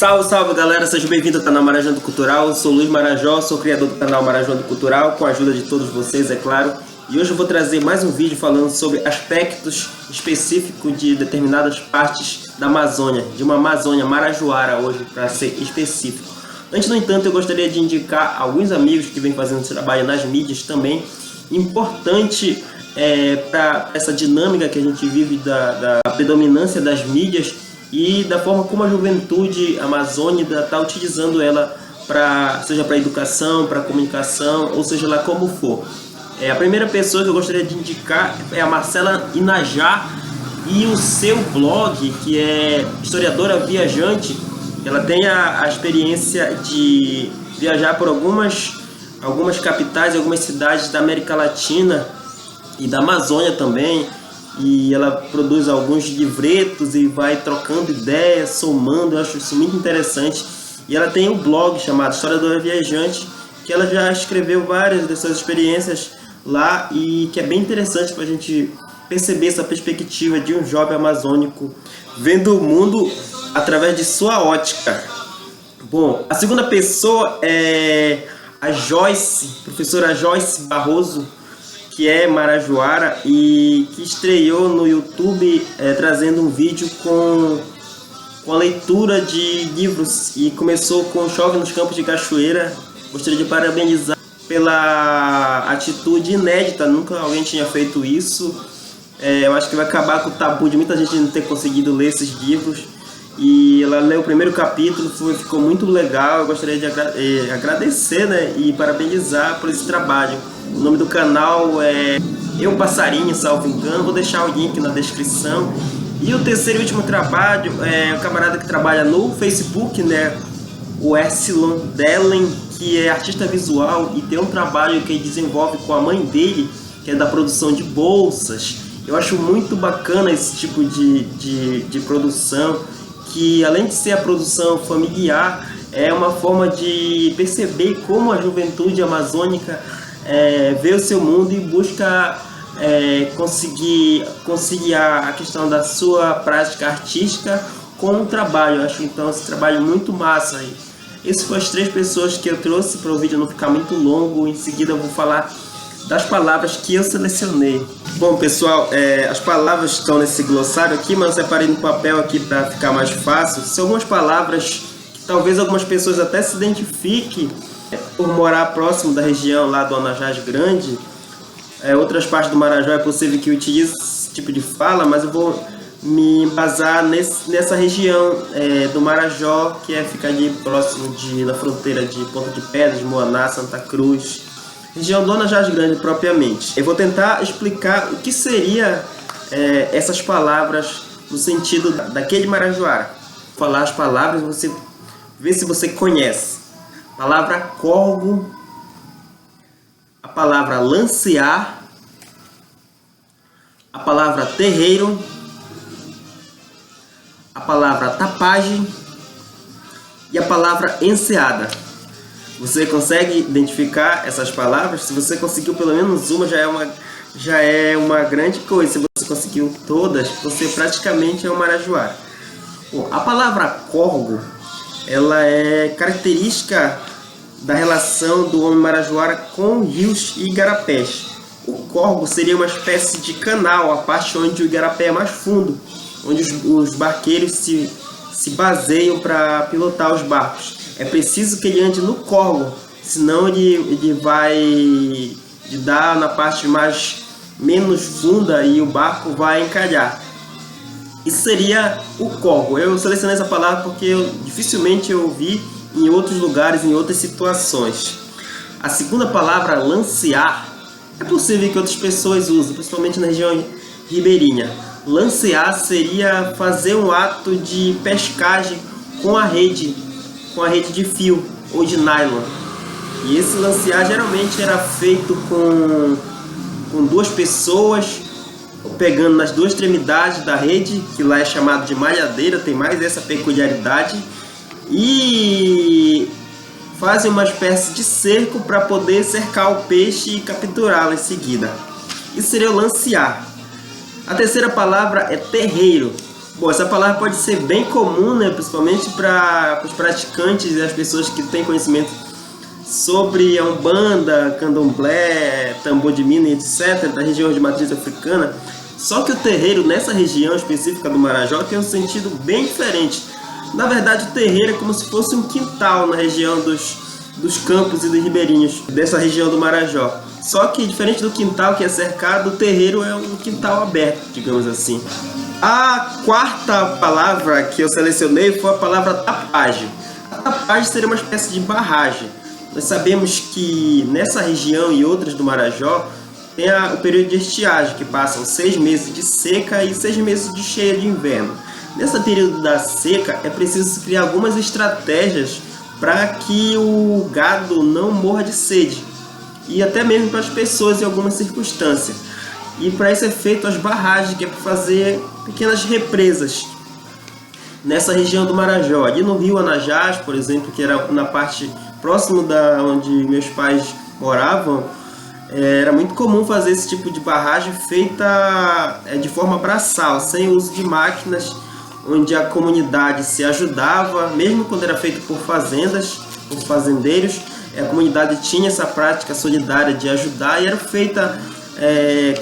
Salve, salve galera, sejam bem-vindos ao canal Marajando Cultural. Eu sou Luiz Marajó, sou criador do canal Marajando Cultural, com a ajuda de todos vocês, é claro. E hoje eu vou trazer mais um vídeo falando sobre aspectos específicos de determinadas partes da Amazônia, de uma Amazônia marajoara hoje, para ser específico. Antes, no entanto, eu gostaria de indicar alguns amigos que vêm fazendo esse trabalho nas mídias também. Importante para essa dinâmica que a gente vive da predominância das mídias e da forma como a juventude amazônica está utilizando ela, seja para educação, para comunicação, ou seja lá como for. A primeira pessoa que eu gostaria de indicar é a Marcela Inajá e o seu blog, que é Historiadora Viajante. Ela tem a experiência de viajar por algumas capitais, algumas cidades da América Latina e da Amazônia também. E ela produz alguns livretos e vai trocando ideias, somando. Eu acho isso muito interessante. E ela tem um blog chamado Historiadora Viajante, que ela já escreveu várias dessas experiências lá e que é bem interessante para a gente perceber essa perspectiva de um jovem amazônico vendo o mundo através de sua ótica. Bom, a segunda pessoa é a Joyce, professora Joyce Barroso, que é marajoara e que estreou no YouTube trazendo um vídeo com a leitura de livros e começou com Chove nos Campos de Cachoeira. Gostaria de parabenizar pela atitude inédita, nunca alguém tinha feito isso. Eu acho que vai acabar com o tabu de muita gente não ter conseguido ler esses livros. E ela leu o primeiro capítulo, ficou muito legal. Eu gostaria de agradecer, né, e parabenizar por esse trabalho. O nome do canal é Eu Passarinho, salvo engano. Vou deixar o link na descrição. E o terceiro e último trabalho é um camarada que trabalha no Facebook, né, o Ercilon Dellen, que é artista visual e tem um trabalho que ele desenvolve com a mãe dele, que é da produção de bolsas. Eu acho muito bacana esse tipo de produção, que além de ser a produção familiar, é uma forma de perceber como a juventude amazônica vê o seu mundo e busca conciliar a questão da sua prática artística com o trabalho. Eu acho então esse trabalho muito massa. Essas foram as três pessoas que eu trouxe para o vídeo não ficar muito longo. Em seguida eu vou falar das palavras que eu selecionei. Bom pessoal, as palavras estão nesse glossário aqui, mas eu separei no papel aqui para ficar mais fácil. São algumas palavras que talvez algumas pessoas até se identifiquem por morar próximo da região lá do Anajás Grande. Outras partes do Marajó é possível que utilize esse tipo de fala, mas eu vou me embasar nessa região do Marajó, que fica ali próximo na fronteira de Ponta de Pedras, Moaná, Santa Cruz, região do Anajás Grande propriamente. Eu vou tentar explicar o que seria essas palavras no sentido daquele marajoara. Vou falar as palavras, você vê se você conhece. A palavra corgo, a palavra lancear, a palavra terreiro, a palavra tapagem e a palavra enseada. Você consegue identificar essas palavras? Se você conseguiu pelo menos uma, já é uma grande coisa. Se você conseguiu todas, você praticamente é um marajoara. Bom, a palavra corgo, ela é característica da relação do homem marajoara com rios e igarapés. O corgo seria uma espécie de canal, a parte onde o igarapé é mais fundo, onde os barqueiros se baseiam para pilotar os barcos. É preciso que ele ande no corgo, senão ele vai dar na parte menos funda e o barco vai encalhar. Isso seria o corgo. Eu selecionei essa palavra porque dificilmente eu ouvi em outros lugares, em outras situações. A segunda palavra, lancear, é possível que outras pessoas usem, principalmente na região ribeirinha. Lancear seria fazer um ato de pescagem com a rede de fio ou de nylon. E esse lancear geralmente era feito com duas pessoas, pegando nas duas extremidades da rede, que lá é chamado de malhadeira, tem mais essa peculiaridade, e fazem uma espécie de cerco para poder cercar o peixe e capturá-lo em seguida. Isso seria o lancear. A terceira palavra é terreiro. Bom, essa palavra pode ser bem comum, né? Principalmente para os praticantes e as pessoas que têm conhecimento sobre a Umbanda, Candomblé, Tambor de Minas, etc., da região de matriz africana. Só que o terreiro nessa região específica do Marajó tem um sentido bem diferente. Na verdade, o terreiro é como se fosse um quintal na região dos campos e dos ribeirinhos dessa região do Marajó. Só que, diferente do quintal que é cercado, o terreiro é um quintal aberto, digamos assim. A quarta palavra que eu selecionei foi a palavra tapagem. A tapagem seria uma espécie de barragem. Nós sabemos que nessa região e outras do Marajó tem o período de estiagem, que passam 6 meses de seca e 6 meses de cheia de inverno. Nesse período da seca é preciso criar algumas estratégias para que o gado não morra de sede, e até mesmo para as pessoas em algumas circunstâncias. E para isso é feito as barragens, que é para fazer pequenas represas nessa região do Marajó. Ali no rio Anajás, por exemplo, que era na parte próximo da onde meus pais moravam, era muito comum fazer esse tipo de barragem feita de forma braçal, sem uso de máquinas, onde a comunidade se ajudava, mesmo quando era feito por fazendas, por fazendeiros. A comunidade tinha essa prática solidária de ajudar, e era feita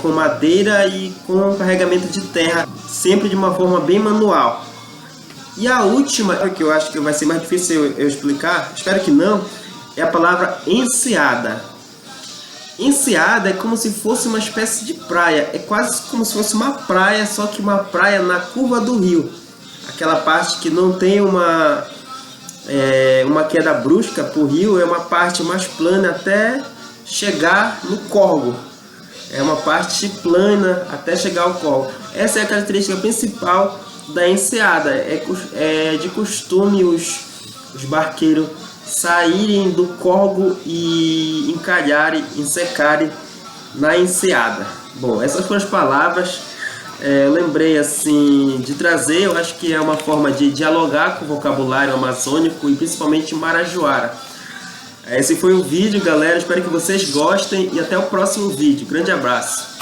com madeira e com carregamento de terra, sempre de uma forma bem manual. E a última, que eu acho que vai ser mais difícil eu explicar, espero que não, é a palavra enseada. Enseada é como se fosse uma espécie de praia, é quase como se fosse uma praia, só que uma praia na curva do rio. Aquela parte que não tem uma queda brusca para o rio, é uma parte mais plana até chegar no córrego. É uma parte plana até chegar ao córrego. Essa é a característica principal da enseada. É de costume os barqueiros saírem do córrego e encalharem, ensecarem na enseada. Bom, essas foram as palavras. Eu lembrei assim de trazer, eu acho que é uma forma de dialogar com o vocabulário amazônico e principalmente marajoara. Esse foi o vídeo, galera. Espero que vocês gostem e até o próximo vídeo. Grande abraço!